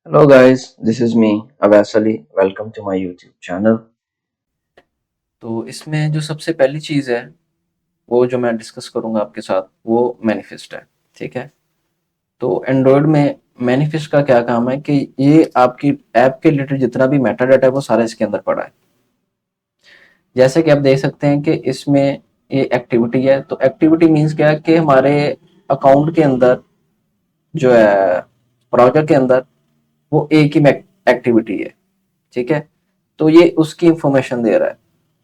Hello guys, this is me, Abbas Ali. Welcome to my YouTube channel. तो इसमें जो सबसे पहली चीज़ है, वो जो मैं डिस्कस करूँगा आपके साथ, वो मैनिफेस्ट है, ठीक है? तो एंड्रॉयड में मैनिफेस्ट का क्या काम है कि ये आपकी ऐप के रिलेटेड जितना भी मेटा डाटा है, वो सारा इसके अंदर पड़ा है। जैसे कि आप देख सकते हैं कि इसमें ये एक्टिविटी है, तो एक्टिविटी मीन्स क्या है कि हमारे अकाउंट के अंदर जो है ब्राउज़र के अंदर वो एक ही एक्टिविटी है, ठीक है? तो ये उसकी इंफॉर्मेशन दे रहा है।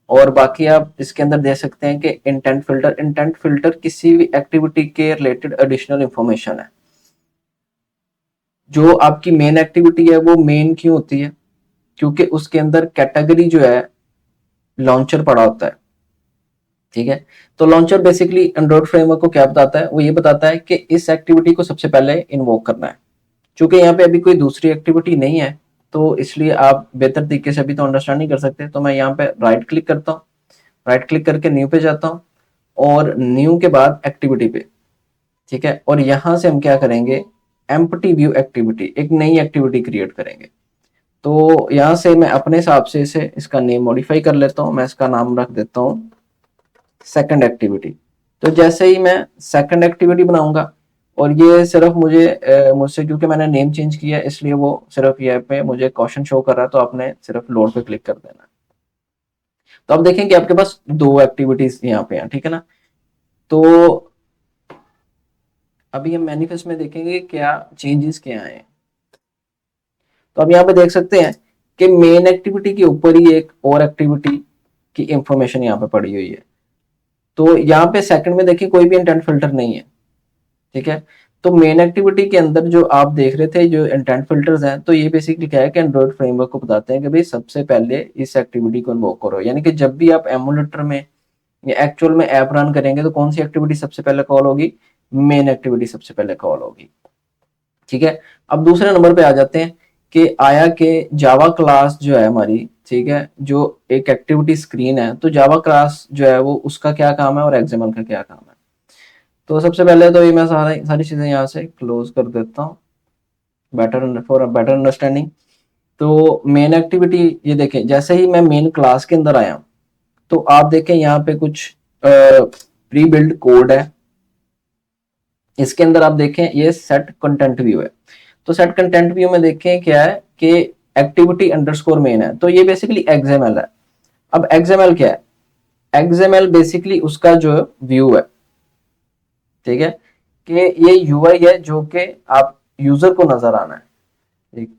और बाकी आप इसके अंदर दे सकते हैं कि इंटेंट फिल्टर किसी भी एक्टिविटी के रिलेटेड एडिशनल इंफॉर्मेशन है। जो आपकी मेन एक्टिविटी है वो मेन क्यों होती है? क्योंकि उसके अंदर कैटेगरी जो है लॉन्चर पड़ा होता है, ठीक है? तो लॉन्चर बेसिकली एंड्रॉइड फ्रेमवर्क को क्या बताता है? वो ये बताता है कि इस एक्टिविटी को सबसे पहले इन्वोक करना है। चूंकि यहाँ पे अभी कोई दूसरी एक्टिविटी नहीं है, तो इसलिए आप बेहतर तरीके से अभी तो अंडरस्टैंड नहीं कर सकते। तो मैं यहाँ पे राइट क्लिक करता हूँ, राइट क्लिक करके न्यू पे जाता हूँ और न्यू के बाद एक्टिविटी पे, ठीक है? और यहाँ से हम क्या करेंगे, एम्प्टी व्यू एक्टिविटी, एक नई एक्टिविटी क्रिएट करेंगे। तो यहाँ से मैं अपने हिसाब से इसे इसका नेम मॉडिफाई कर लेता हूँ। मैं इसका नाम रख देता हूँ सेकंड एक्टिविटी। तो जैसे ही मैं सेकंड एक्टिविटी बनाऊंगा, और ये सिर्फ मुझसे क्योंकि मैंने नेम चेंज किया है, इसलिए वो सिर्फ ये पे मुझे क्वेश्चन शो कर रहा है, तो आपने सिर्फ लोड पे क्लिक कर देना है। तो आप देखें कि आपके पास दो एक्टिविटीज यहाँ पे हैं, ठीक है ना? तो अभी हम मैनिफेस्ट में देखेंगे क्या चेंजेस क्या आए हैं। तो अब यहाँ पे देख सकते हैं कि मेन एक्टिविटी के ऊपर ही एक और एक्टिविटी की इंफॉर्मेशन यहाँ पे पड़ी हुई है। तो यहाँ पे सेकंड में देखिए कोई भी इंटेंट फिल्टर नहीं है, ठीक है? तो मेन एक्टिविटी के अंदर जो आप देख रहे थे जो इंटेंट फिल्टर्स हैं, तो ये बेसिकली क्या है कि एंड्रॉइड फ्रेमवर्क को बताते हैं कि भाई सबसे पहले इस एक्टिविटी को इन्वोक करो। यानी कि जब भी आप एमुलेटर में या एक्चुअल में ऐप रन करेंगे, तो कौन सी एक्टिविटी सबसे पहले कॉल होगी? मेन एक्टिविटी सबसे पहले कॉल होगी, ठीक है? अब दूसरे नंबर पे आ जाते हैं कि आया कि जावा क्लास जो है हमारी, ठीक है, जो एक एक्टिविटी स्क्रीन है, तो जावा क्लास जो है वो उसका क्या काम है और एक्सएमएल का क्या काम है। तो सबसे पहले तो ये मैं सारी सारी चीजें यहाँ से क्लोज कर देता हूँ, बेटर फॉर बेटर अंडरस्टैंडिंग। तो मेन एक्टिविटी ये देखें, जैसे ही मैं मेन क्लास के अंदर आया, तो आप देखें यहाँ पे कुछ प्री बिल्ड कोड है। इसके अंदर आप देखें ये सेट कंटेंट व्यू है। तो सेट कंटेंट व्यू में देखें क्या है कि एक्टिविटी अंडरस्कोर मेन है, तो ये बेसिकली एक्सएमएल है। अब एक्सएमएल क्या है? एक्सएमएल बेसिकली उसका जो व्यू है, ठीक है, कि ये यूआई है जो कि आप यूजर को नजर आना है, ठीक।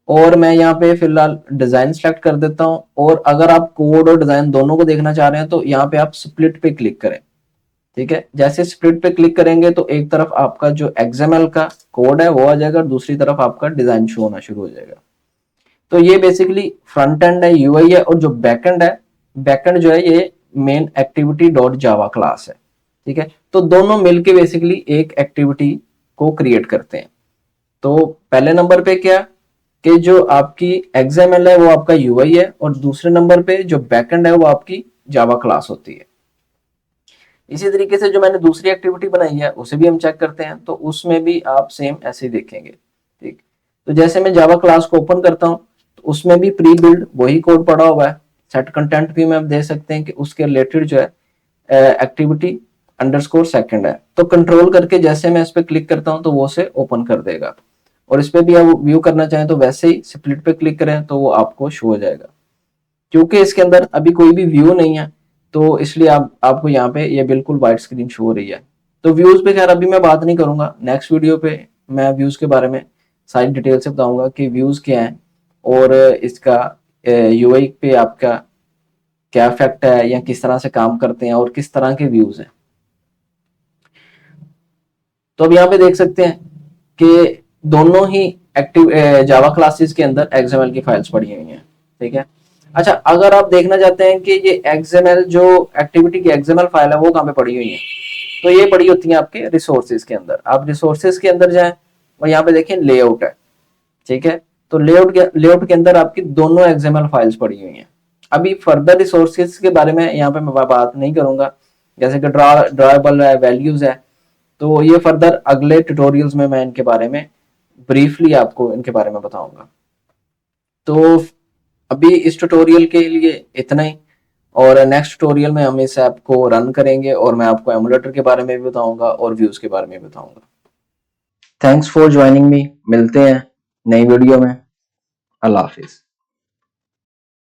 और मैं यहाँ पे फिलहाल डिजाइन सेलेक्ट कर देता हूँ, और अगर आप कोड और डिजाइन दोनों को देखना चाह रहे हैं, तो यहाँ पे आप स्प्लिट पे क्लिक करें, ठीक है? जैसे स्प्लिट पे क्लिक करेंगे तो एक तरफ आपका जो एक्सएमएल का कोड है वो आ जाएगा, और दूसरी तरफ आपका डिजाइन शो होना शुरू हो जाएगा। तो ये बेसिकली फ्रंट एंड है, यूआई है, और जो बैकएंड है, बैकएंड जो है ये main activity dot Java class है, ठीक है? तो दोनों मिलके बेसिकली एक एक्टिविटी को क्रिएट करते हैं। तो पहले नंबर पे क्या कि जो आपकी एक्सएमएल है वो आपका यूआई है, और दूसरे नंबर पे जो बैकएंड है वो आपकी जावा क्लास होती है। इसी तरीके से जो मैंने दूसरी एक्टिविटी बनाई है उसे भी हम चेक करते हैं, तो उसमें भी आप सेम ऐसे ही देखेंगे, ठीक। तो जैसे मैं जावा क्लास को ओपन करता हूँ, तो उसमें भी प्री बिल्ड वही कोड पड़ा हुआ है। सेट कंटेंट भी में आप देख सकते हैं कि उसके रिलेटेड जो है एक्टिविटी अंडरस्कोर सेकंड है। तो कंट्रोल करके जैसे मैं इस पर क्लिक करता हूँ तो वो से ओपन कर देगा, और इस पर भी आप व्यू करना चाहें तो वैसे ही स्प्लिट पे क्लिक करें तो वो आपको शो हो जाएगा। क्योंकि इसके अंदर अभी कोई भी व्यू नहीं है, तो इसलिए आपको यहाँ पे ये बिल्कुल वाइट स्क्रीन शो हो रही है। तो व्यूज पे खैर अभी मैं बात नहीं करूंगा, नेक्स्ट वीडियो पे मैं व्यूज के बारे में सारी डिटेल से बताऊंगा कि व्यूज क्या है, और इसका यूआई पे आपका क्या इफेक्ट है, या किस तरह से काम करते हैं, और किस तरह के व्यूज हैं। तो अब यहाँ पे देख सकते हैं कि दोनों ही एक्टिव जावा क्लासेस के अंदर एक्सएमएल की फाइल्स पड़ी हुई हैं, ठीक है? अच्छा, अगर आप देखना चाहते हैं कि ये एक्सएमएल जो एक्टिविटी की एक्सएमएल फाइल है वो कहाँ पे पड़ी हुई है, तो ये पड़ी होती है आपके रिसोर्सेज के अंदर। आप रिसोर्सेज के अंदर जाएं और यहाँ पे देखें लेआउट है, ठीक है? तो लेआउट के अंदर आपकी दोनों एक्सएमएल फाइल्स पड़ी हुई हैं। अभी फर्दर रिसोर्सेज के बारे में यहाँ पे मैं बात नहीं करूंगा, जैसे कि ड्राएबल है, वैल्यूज है, तो ये फर्दर अगले ट्यूटोरियल्स में मैं इनके बारे में ब्रीफली आपको इनके बारे में बताऊंगा। तो अभी इस ट्यूटोरियल के लिए इतना ही, और नेक्स्ट ट्यूटोरियल में हम इस ऐप को रन करेंगे और मैं आपको एमुलेटर के बारे में भी बताऊंगा और व्यूज के बारे में भी बताऊंगा। थैंक्स फॉर ज्वाइनिंग मी, मिलते हैं नई वीडियो में। अल्लाह हाफिज।